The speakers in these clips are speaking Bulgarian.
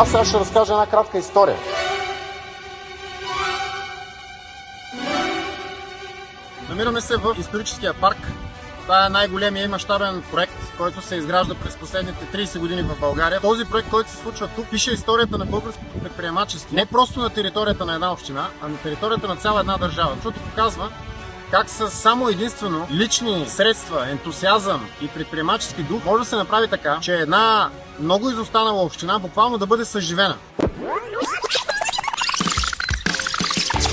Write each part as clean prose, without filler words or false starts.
Аз сега ще разкажа една кратка история. Намираме се в историческия парк. Това е най-големият и мащабен проект, който се изгражда през последните 30 години в България. Този проект, който се случва тук, пише историята на българското предприемачество. Не просто на територията на една община, а на територията на цяла една държава. Защото показва как с само единствено лични средства, ентусиазъм и предприемачески дух може да се направи така, че една много изостанала община буквално да бъде съживена.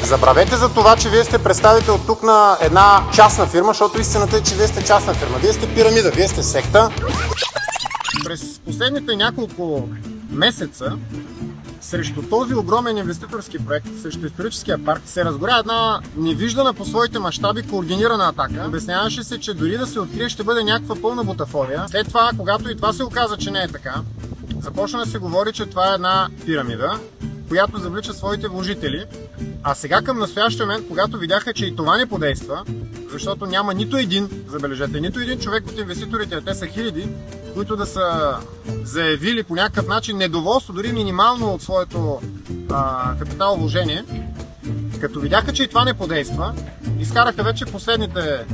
Забравете за това, че вие сте представител тук на една частна фирма, защото истината е, че вие сте частна фирма. Вие сте пирамида, вие сте секта. През последните няколко месеца срещу този огромен инвеститорски проект, срещу историческия парк, се разгоря една невиждана по своите мащаби координирана атака. Обясняваше се, че дори да се открие, ще бъде някаква пълна бутафория. След това, когато и това се оказа, че не е така, започна да се говори, че това е една пирамида, която завлича своите вложители. А сега към настоящия момент, когато видяха, че и това не подейства, защото няма нито един, забележете, нито един човек от инвеститорите, те са хиляди, които да са заявили по някакъв начин недоволство, дори минимално от своето капиталовложение. Като видяха, че и това не подейства, изкараха вече последните,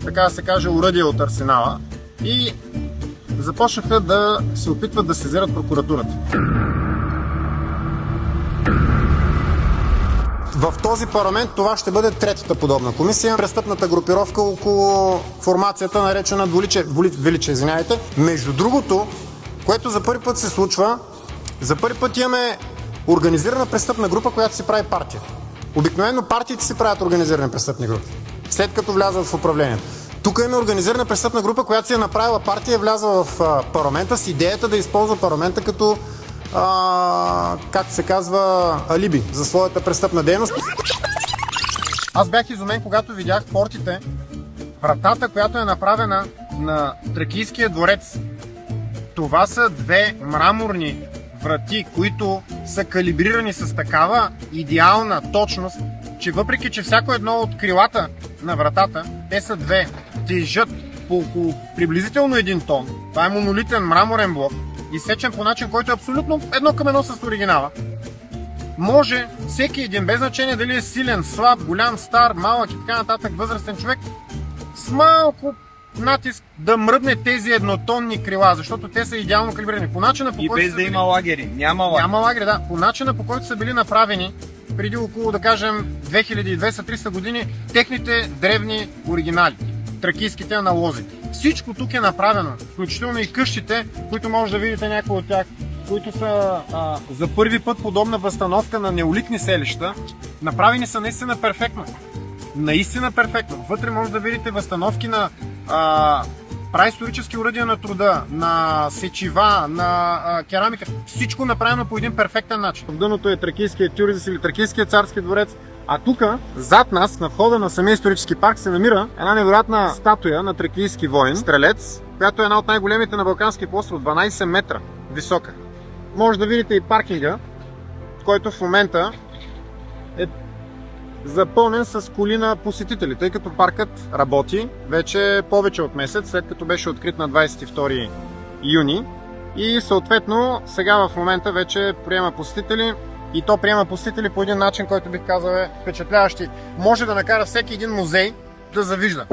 така да се каже, оръдия от арсенала и започнаха да се опитват да сезират прокуратурата. В този парламент това ще бъде третата подобна комисия. Престъпната групировка около формацията, наречена Величе. Между другото, което за първи път се случва, за първи път имаме организирана престъпна група, която си прави партия. Обикновено партиите си правят организирани престъпни групи, след като влязат в управлението. Тук имаме организирана престъпна група, която си е направила партия и влязла в парламента с идеята да използва парламента като как се казва, алиби за своята престъпна дейност. Аз бях изумен, когато видях портите, вратата, която е направена на Тракийския дворец. Това са две мраморни врати, които са калибрирани с такава идеална точност, че въпреки, че всяко едно от крилата на вратата, те са две, тежат по около приблизително 1 тон. Това е монолитен мраморен блок, изсечен по начин, който е абсолютно едно към едно с оригинала. Може всеки един, без значение дали е силен, слаб, голям, стар, малък и така нататък, възрастен човек, с малко натиск да мръдне тези еднотонни крила, защото те са идеално калибрирани. По начина, по и който без да има лагери. Няма лагери, да. По начина, по който са били направени преди около, да кажем, 2200-300 години, техните древни оригинали, тракийските аналози. Всичко тук е направено, включително и къщите, които може да видите някои от тях, които са за първи път подобна възстановка на неолитни селища. Направени са наистина перфектно. Наистина перфектно. Вътре може да видите възстановки на праисторически уръдия на труда, на сечива, на керамика. Всичко направено по един перфектен начин. В дъното е Тракийския тюрзис или Тракийския царски дворец. А тук, зад нас, на входа на самия исторически парк, се намира една невероятна статуя на тракийски воин, стрелец, която е една от най-големите на Балканския полуостров, 12 метра висока. Може да видите и паркинга, който в момента е запълнен с коли на посетители, тъй като паркът работи вече повече от месец, след като беше открит на 22 юни и съответно сега в момента вече приема посетители. И то приема посетители по един начин, който бих казал е впечатляващи. Може да накара всеки един музей да завижда.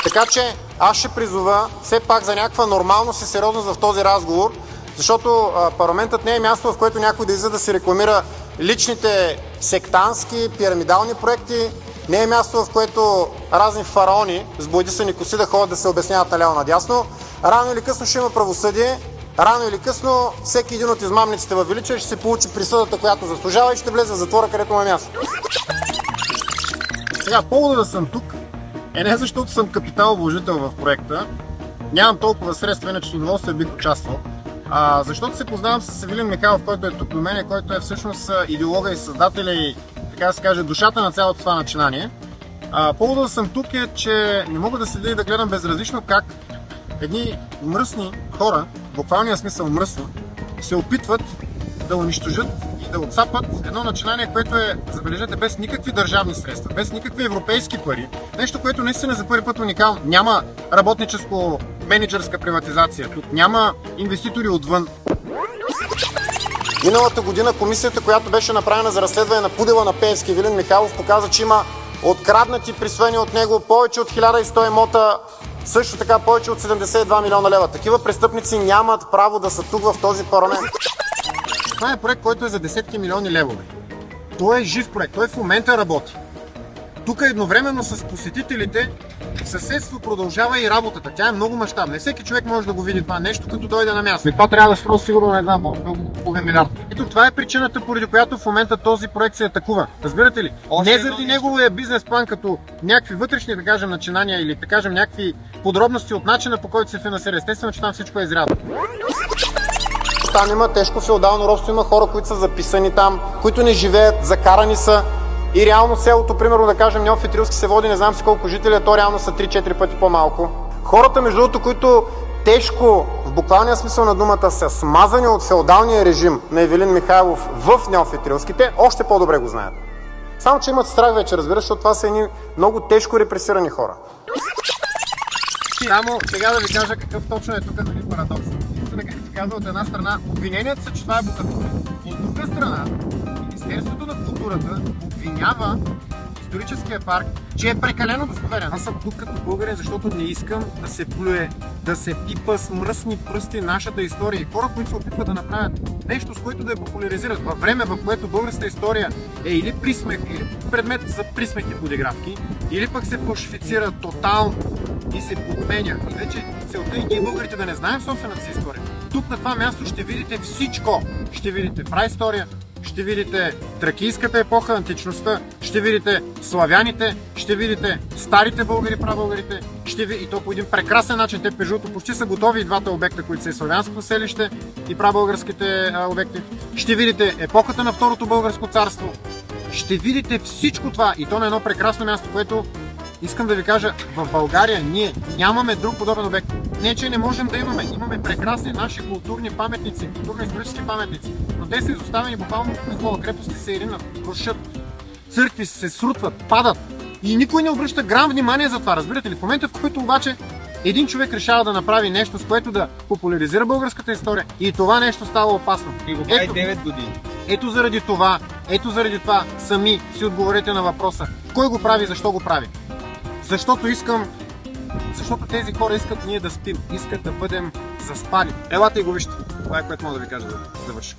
Така че аз ще призова все пак за някаква нормалност и сериозност в този разговор, защото парламентът не е място, в което някой да излиза да си рекламира личните сектантски, пирамидални проекти. Не е място, в което разни фараони с бойдисани коси да ходят да се обясняват наляво надясно. Рано или късно ще има правосъдие. Рано или късно всеки един от измамниците във Величие ще се получи присъдата, която заслужава и ще влезе в затвора, където му е място. Сега, повода да съм тук е не защото съм капиталовложител в проекта, нямам толкова средства, иначе с удоволствие бих участвал, защото се познавам с Евелин Михайлов, който е тук до мен, който е всъщност идеолога и създателя и, така да се каже, душата на цялото това начинание. Повода да съм тук е, че не мога да седя и да гледам безразлично как едни мръсни хора, в буквалния смисъл мръсни, се опитват да унищожат и да отцапат едно начинание, което е, забележете, без никакви държавни средства, без никакви европейски пари. Нещо, което наистина за първи път уникално. Няма работническо-менеджерска приватизация тук, няма инвеститори отвън. Миналата година комисията, която беше направена за разследване на пудела на Пеевски Ивелин Михайлов, показа, че има откраднати, присвоени от него повече от 1100 имота, също така повече от 72 милиона лева. Такива престъпници нямат право да са тук в този парламент. Това е проект, който е за десетки милиони левове. Той е жив проект, той в момента работи. Тук едновременно с посетителите в съседство продължава и работата. Тя е много мащабна. Всеки човек може да го види това нещо, като дойде на място. И това трябва да струва сигурно на една половин милиард. Ето това е причината, поради която в момента този проект се атакува. Разбирате ли? Не заради неговия бизнес план, като някакви вътрешни, да кажем, начинания или да кажем някакви подробности от начина, по който се финансира. Естествено, че там всичко е изрядно. Там има тежко феодално робство, има хора, които са записани там, които не живеят, закарани са. И реално селото, примерно да кажем Неофит Рилски се води, не знам си колко жители, то реално са 3-4 пъти по-малко. Хората, между другото, които тежко, в буквалния смисъл на думата, са смазани от феодалния режим на Ивелин Михайлов в Неофит Рилски, те още по-добре го знаят. Само че имат страх вече, разбираш, защото това са едни много тежко репресирани хора. Само сега да ви кажа какъв точно е тук парадокс. Нека ви казва, от една страна обвиненията са, че това е букатура. От друга страна, Министерството на културата обвинява историческия парк, че е прекалено достоверен. Аз съм тук като българин, защото не искам да се плюе, да се пипа с мръсни пръсти нашата история. И хора, които се опитват да направят нещо, с което да я популяризират във време, в което българската история е или присмех, или предмет за присмех и подигравки, или пък се фалшифицира тотално и се подменя. И вече целта и ние българите да не знаем собствената си история. Тук на това място ще видите всичко. Ще видите праистория, ще видите тракийската епоха, античността, ще видите славяните, ще видите старите българи, прабългарите, и то по един прекрасен начин. Те пежуто почти са готови и двата обекта, които са и славянското селище и прабългарските обекти. Ще видите епохата на Второто българско царство. Ще видите всичко това и то на едно прекрасно място, което искам да ви кажа, в България ние нямаме друг подобен обект. Не, че не можем да имаме. Имаме прекрасни наши културни паметници, културно-исторически паметници, но те са изоставени буквално на такова. Крепости се иринат, рушат, църкви се срутват, падат и никой не обръща грам внимание за това. Разбирате ли? В момента, в който обаче един човек решава да направи нещо, с което да популяризира българската история и това нещо става опасно. И го прави 9 години. Ето заради това сами си отговорете на въпроса. Кой го прави, защо го прави? Защото тези хора искат ние да спим, искат да бъдем заспали. Елате и го вижте. Това е което мога да ви кажа да завършим.